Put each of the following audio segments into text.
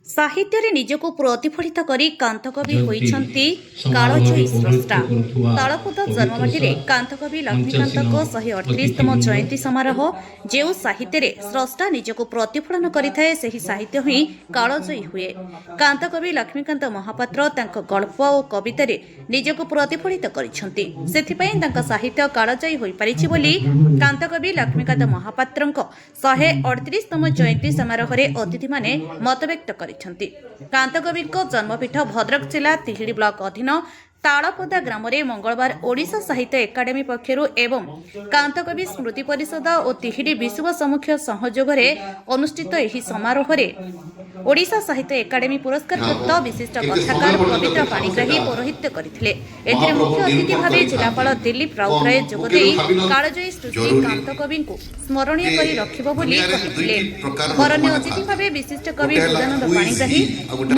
ସାହିତ୍ୟରେ ନିଜକୁ ପ୍ରତିଫଳିତ କରି କାନ୍ତକବି ହୋଇଛନ୍ତି କାଳଜୟୀ ସ୍ରଷ୍ଟା। ତାଳପଦା ଜନ୍ମମାଟିରେ କାନ୍ତକବି ଲକ୍ଷ୍ମୀକାନ୍ତଙ୍କ 138ତମ ଜୟନ୍ତୀ ସମାରୋହ। ଯେଉଁ ସାହିତ୍ୟରେ ସ୍ରଷ୍ଟା ନିଜକୁ ପ୍ରତିଫଳନ କରିଥାଏ ସେହି ସାହିତ୍ୟ ହିଁ କାଳଜୟୀ ହୁଏ। କାନ୍ତକବି ଲକ୍ଷ୍ମୀକାନ୍ତ ମହାପାତ୍ର ତାଙ୍କ ଗଳ୍ପ ଓ କବିତାରେ ନିଜକୁ ପ୍ରତିଫଳିତ କରିଛନ୍ତି। ସେଥିପାଇଁ ତାଙ୍କ ସାହିତ୍ୟ କାଳଜୟୀ ହୋଇପାରିଛି ବୋଲି କାନ୍ତକବି ଲକ୍ଷ୍ମୀକାନ୍ତ ମହାପାତ୍ରଙ୍କ 138ତମ ଜୟନ୍ତୀ ସମାରୋହରେ ଅତିଥିମାନେ ମତବ୍ୟକ୍ତ କରିଛନ୍ତି। କାନ୍ତକବିଙ୍କ ଜନ୍ମପୀଠ ଭଦ୍ରକ ଜିଲ୍ଲା ତିହିଡି ବ୍ଲକ ଅଧୀନ ତାଳପଦା ଗ୍ରାମରେ ମଙ୍ଗଳବାର ଓଡ଼ିଶା ସାହିତ୍ୟ ଏକାଡେମୀ ପକ୍ଷରୁ ଏବଂ କାନ୍ତକବି ସ୍ମୃତି ପରିଷଦ ଓ ତିହିଡି ବିଷୁବ ସମୁଖ୍ୟ ସହଯୋଗରେ ଅନୁଷ୍ଠିତ ଏହି ସମାରୋହରେ ଓଡ଼ିଶା ସାହିତ୍ୟ ଏକାଡେମୀ ପୁରସ୍କାରପ୍ରାପ୍ତ ବିଶିଷ୍ଟ କଥାକାର ପବିତ୍ର ପାଣିଗ୍ରାହୀ ପୌରୋହିତ୍ୟ କରିଥିଲେ। ଏଥିରେ ମୁଖ୍ୟ ଅତିଥି ଭାବେ ଜିଲ୍ଲାପାଳ ଦିଲ୍ଲୀପ ରାଉତରାୟ ଯୋଗଦେଇ କାଳଜୟୀ ସୃଷ୍ଟି କାନ୍ତକବିଙ୍କୁ ସ୍ମରଣୀୟ କରି ରଖିବ ବୋଲି କହିଥିଲେ। ବରଣ୍ୟ ଅତିଥି ଭାବେ ବିଶିଷ୍ଟ କବି ହୃଦାନନ୍ଦ ପାଣିଗ୍ରାହୀ,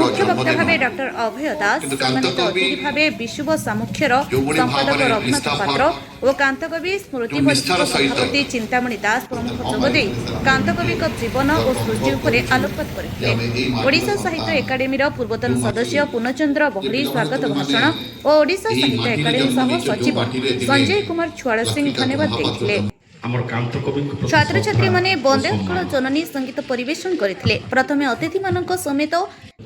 ମୁଖ୍ୟ ବକ୍ତା ଭାବେ ଡକ୍ଟର ଅଭୟ ଦାସ, ସମ୍ମାନିତ ଅତିଥି ଭାବେ ବିଷୁବ ସାମୁଖ୍ୟର ସମ୍ପାଦକ ରଘୁନାଥ ପାତ୍ର ଓ କାନ୍ତକବି ସ୍ମୃତି ପରିଷଦ ସଭାପତି ଚିନ୍ତାମଣି ଦାସ ପ୍ରମୁଖ ଯୋଗଦେଇ କାନ୍ତକବିଙ୍କ ଜୀବନ ଓ ସୃଷ୍ଟି ଉପରେ ଆଲୋକପାତ କରିଥିଲେ। ଓଡ଼ିଶା ସାହିତ୍ୟ ଏକାଡେମୀର ପୂର୍ବତନ ସଦସ୍ୟ ପୂର୍ଣ୍ଣଚନ୍ଦ୍ର ବହଳି ସ୍ୱାଗତ ଭାଷଣ ଓ ଓଡ଼ିଶା ସାହିତ୍ୟ ଏକାଡେମୀ ସହ ସଚିବ ସଞ୍ଜୟ କୁମାର ଛୁଆଳ ସିଂ ଧନ୍ୟବାଦ ଦେଇଥିଲେ। ଛାତ୍ରଛାତ୍ରୀମାନେ ବନ୍ଦେ ଉତ୍କଳ ଜନନୀ ସଙ୍ଗୀତ ପରିବେଷଣ କରିଥିଲେ। ପ୍ରଥମେ ଅତିଥିମାନଙ୍କ ସମେତ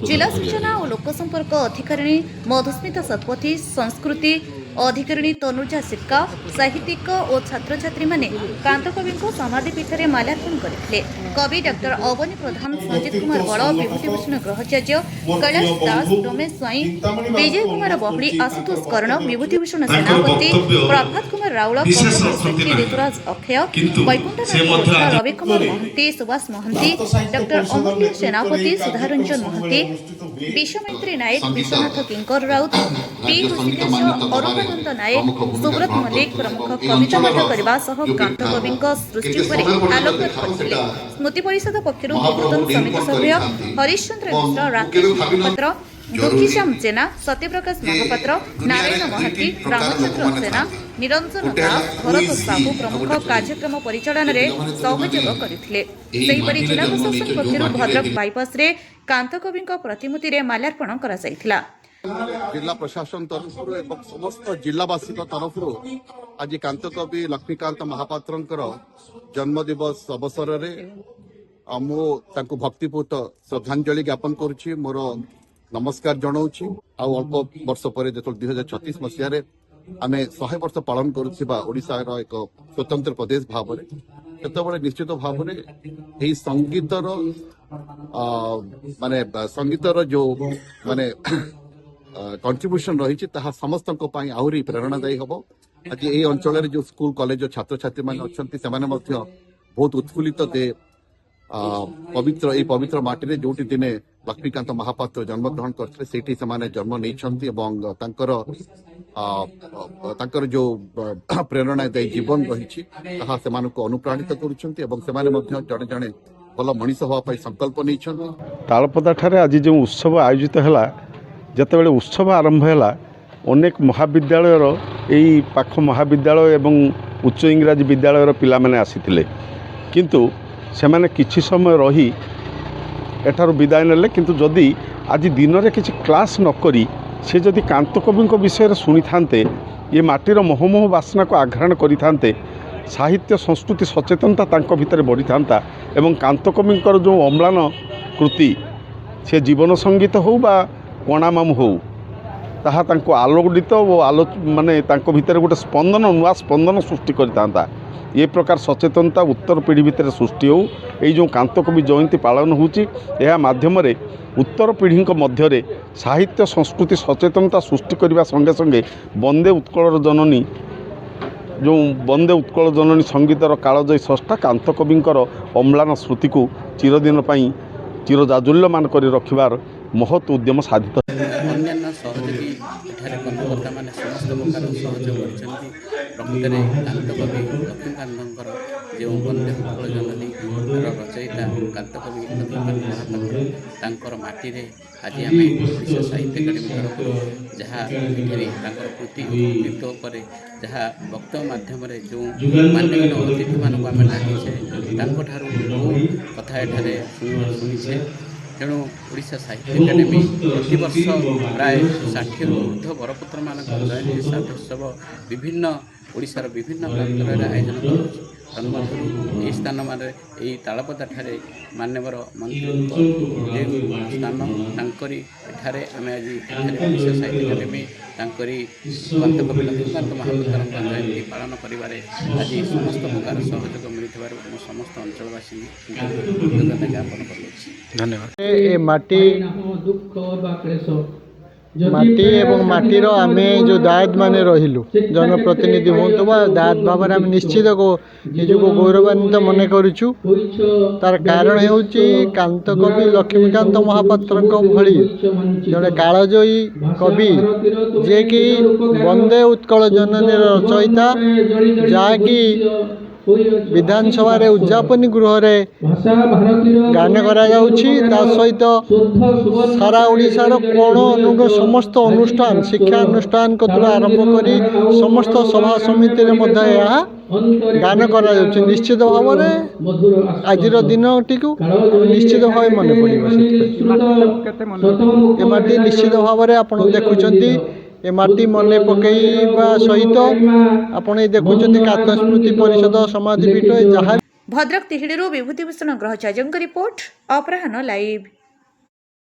ଜିଲ୍ଲା ସୂଚନା ଓ ଲୋକସମ୍ପର୍କ ଅଧିକାରିଣୀ ମଧୁସ୍ମିତା ଶତପଥୀ, ସଂସ୍କୃତି ଅଧିକାରିଣୀ ତନୁଜା ସିକ୍କା, ସାହିତ୍ୟିକ ଓ ଛାତ୍ରଛାତ୍ରୀମାନେ କାନ୍ତକବିଙ୍କ ସମାଧିପୀଠରେ ମାଲ୍ୟାର୍ପଣ କରିଥିଲେ। କବି ଡକ୍ଟର ଅବନୀ ପ୍ରଧାନ, ସଞ୍ଜିତ କୁମାର ବଳ, ବିଭୂତିଭୂଷଣ ଗ୍ରହଚାର୍ଯ୍ୟ, କୈଳାସ ଦାସ, ରମେଶ ସ୍ୱାଇଁ, ବିଜୟ କୁମାର ବହଳି, ଆଶୁତୋଷ କରଣ, ବିଭୂତିଭୂଷଣ ସେନାପତି, ପ୍ରଭାତ କୁମାର ରାଉଳ, ଋତୁରାଜ ଅକ୍ଷୟ, ବୈକୁଣ୍ଠନାଥ, ରବି କୁମାର ମହାନ୍ତି, ସୁବାସ ମହାନ୍ତି, ଡକ୍ଟର ଅମୂଲ୍ୟ ସେନାପତି, ସୁଧାରଞ୍ଜନ ମହାନ୍ତି, ବିଶ୍ୱମୈତ୍ରୀ ନାୟକ, ବିଶ୍ୱନାଥ କିଙ୍କର ରାଉତ, ପି ଋଷିକେଶ, ଅରୁଣାନନ୍ଦ ନାୟକ, ସୁବ୍ରତ ମଲ୍ଲିକ ପ୍ରମୁଖ କବିତା ପାଠ କରିବା ସହ କାନ୍ତକବିଙ୍କ ସୃଷ୍ଟି ଉପରେ ଆଲୋକପାତ କରିଥିଲେ। ସ୍ମୃତି ପରିଷଦ ପକ୍ଷରୁ ପୂର୍ବତନ ସମିତି ସଭ୍ୟ ହରିଶ୍ଚନ୍ଦ୍ର ମିଶ୍ର, ରାକେଶ ମହାପାତ୍ର, ଦୁଃଖୀଶ୍ୟାମ ଜେନା, ସତ୍ୟପ୍ରକାଶ ମହାପାତ୍ର, ନାରାୟଣ ମହାନ୍ତି, ରାମଚନ୍ଦ୍ର ସେନା, ନିରଞ୍ଜନ ଦାସ, ଭରତ ସାହୁ ପ୍ରମୁଖ କାର୍ଯ୍ୟକ୍ରମ ପରିଚାଳନାରେ ସହଯୋଗ କରିଥିଲେ। ସେହିପରି ଜିଲ୍ଲା ପ୍ରଶାସନ ପକ୍ଷରୁ ଭଦ୍ରକ ବାଇପାସରେ କାନ୍ତକବିଙ୍କ ପ୍ରତିମୂର୍ତ୍ତିରେ ମାଲ୍ୟାର୍ପଣ କରାଯାଇଥିଲା। जिला प्रशासन तरफ समस्त जिलावासी तरफ आज कांतकवि लक्ष्मीकांत महापात्र जन्म दिवस अवसर में भक्तिपूत श्रद्धांजलि ज्ञापन करुच्ची, मोर नमस्कार जनाऊँगी। अल्प वर्ष पर जो 2036 मसीह आम 100 वर्ष पालन करुशार एक स्वतंत्र प्रदेश भाव में निश्चित भाव में संगीतर माने संगीतर जो माने कंट्रीब्यूशन रही समस्त आहरी प्रेरणादायी हम। आज ये अंचल जो स्कूल कॉलेज छात्र छात्री मैंने अच्छा बहुत उत्फुल्लित दे पवित्र माटी जो दिने लक्ष्मीकांत महापात्र जन्मग्रहण करते जन्म नहीं जो प्रेरणादायी जीवन रही अनुप्राणित कर जड़े जड़े भल मनीष हाँपाई संकल्प नहीं। तालपदा ठारे आज जो उत्सव आयोजित है जितेबाला उत्सव आरंभ है अनेक महाविद्यालय यही पाख महाविद्यालय एवं उच्च इंग्राजी विद्यालय पिला माने आसीथिले, किंतु सेमाने किछि समय रही एठार विदाय नेले। किंतु जदि आज दिन में किसी क्लास नकरी से जदि कांतकवि विषय शुणी थांते, ये माटीर मोहमोह बासना को आघ्राण करि थांते, साहित्य संस्कृति सचेतनता तांको भितर बढ़ी थांता एवं कांतकविंकर जो अम्लान कृति से जीवन संगीत हो बा कणामाम हो ताहा तांको आलोकित और माने तांको भितर गोटे स्पंदन नुआ स्पंदन सृष्टि करता। ये प्रकार सचेतनता उत्तर पीढ़ी भितर सृष्टि हो। ये जो कांतकवि जयंती पालन होची यह माध्यम रे उत्तर पीढ़ी मध्य साहित्य संस्कृति सचेतनता सृष्टि करने संगे संगे वंदे उत्कल जननी जो वंदे उत्कल जननी संगीतर कालजयी स्रष्टा कांतकविंकर अम्लान स्मृति को चिरदिन चिरजाजुल्यमान कर रखिबार महत् उद्यम साधित। अन्यान्य सहयोगी एठारे कलाकर्ता माने समस्त प्रकार सहयोग करछन्ति। प्रकृतरे कांतकवि लक्ष्मीकांतଙ୍କର ଯେଉଁ वंदे उत्कल जननी रचयिता कांतकवि लक्ष्मीकांत महापात्र तांकर माटीरे आज आम ओडिशा साहित्य एकाडेमी तरफ जहाँ एठारे तांकर कृति कृतित्व पर जहाँ वक्तव्य माध्यम जो मान्यगण्य अतिथि मानक आम डाकिछे तांको ठारू बहु कथा एठारे शुणिछे। ତେଣୁ ଓଡ଼ିଶା ସାହିତ୍ୟ ଏକାଡେମୀ ପ୍ରତିବର୍ଷ ପ୍ରାୟ 60ରୁ ଊର୍ଦ୍ଧ୍ୱ ବରପୁତ୍ରମାନଙ୍କ ଜୟନ୍ତୀ ଶ୍ରାଦ୍ଧୋତ୍ସବ ବିଭିନ୍ନ ଓଡ଼ିଶାର ବିଭିନ୍ନ ପ୍ରାନ୍ତରେ ଆୟୋଜନ କରୁଛି। ତନ୍ମଧ୍ୟରୁ ଏହି ସ୍ଥାନରେ ଏହି ତାଳପଦାଠାରେ ମାନ୍ୟବର ମନ୍ତ୍ରୀଙ୍କ ଯେଉଁ ସ୍ଥାନ ତାଙ୍କରି ଏଠାରେ ଆମେ ଆଜି ଏଠାରେ ଓଡ଼ିଶା ସାହିତ୍ୟ ଏକାଡେମୀ ତାଙ୍କରି କାନ୍ତକବି ଲକ୍ଷ୍ମୀକାନ୍ତ ମହାପାତ୍ରଙ୍କ ଜୟନ୍ତୀ ପାଳନ କରିବାରେ ଆଜି ସମସ୍ତ ପ୍ରକାର ସହଯୋଗ ମିଳିଥିବାରୁ ମୁଁ ସମସ୍ତ ଅଞ୍ଚଳବାସୀଙ୍କୁ କୃତଜ୍ଞତା ଜ୍ଞାପନ କରୁଅଛି। ଧନ୍ୟବାଦ। ଏ ମାଟି ଏବଂ ମାଟିର ଆମେ ଯେଉଁ ଦାୟଦ ମାନେ ରହିଲୁ ଜନପ୍ରତିନିଧି ହୁଅନ୍ତୁ ବା ଦାୟଦ ଭାବରେ ଆମେ ନିଶ୍ଚିତ ନିଜକୁ ଗୌରବାନ୍ୱିତ ମନେ କରୁଛୁ। ତାର କାରଣ ହେଉଛି କାନ୍ତକବି ଲକ୍ଷ୍ମୀକାନ୍ତ ମହାପାତ୍ରଙ୍କ ଭଳି ଜଣେ କାଳଜୟୀ କବି ଯିଏକି ବନ୍ଦେ ଉତ୍କଳ ଜନନୀର ରଚୟିତା, ଯାହାକି ବିଧାନସଭାରେ ଉଦ୍ଯାପନୀ ଗୃହରେ ଗାନ କରାଯାଉଛି। ତା ସହିତ ସାରା ଓଡ଼ିଶାର କୋଣ ଅନୁକୋଣ ସମସ୍ତ ଅନୁଷ୍ଠାନ ଶିକ୍ଷାନୁଷ୍ଠାନ କତୁରୁ ଆରମ୍ଭ କରି ସମସ୍ତ ସଭା ସମିତିରେ ମଧ୍ୟ ଏହା ଗାନ କରାଯାଉଛି। ନିଶ୍ଚିତ ଭାବରେ ଆଜିର ଦିନଟିକୁ ନିଶ୍ଚିତ ଭାବେ ମନେ ପଡ଼ିବ। ଏ ମାଟି ନିଶ୍ଚିତ ଭାବରେ ଆପଣ ଦେଖୁଛନ୍ତି, ଏ ମାଟି ମନେ ପକାଇବା ସହିତ ଆପଣ ଦେଖୁଛନ୍ତି କାତ ସ୍ମୃତି ପରିଷଦ ସମାଧିପୀଠ ଯାହା ଭଦ୍ରକ ତିହିଡ଼ିରୁ ବିଭୂତି ଭୂଷଣ ଗ୍ରହଚାର୍ଯ୍ୟଙ୍କ ରିପୋର୍ଟ ଅପରାହ୍ନ ଲାଇଭ୍।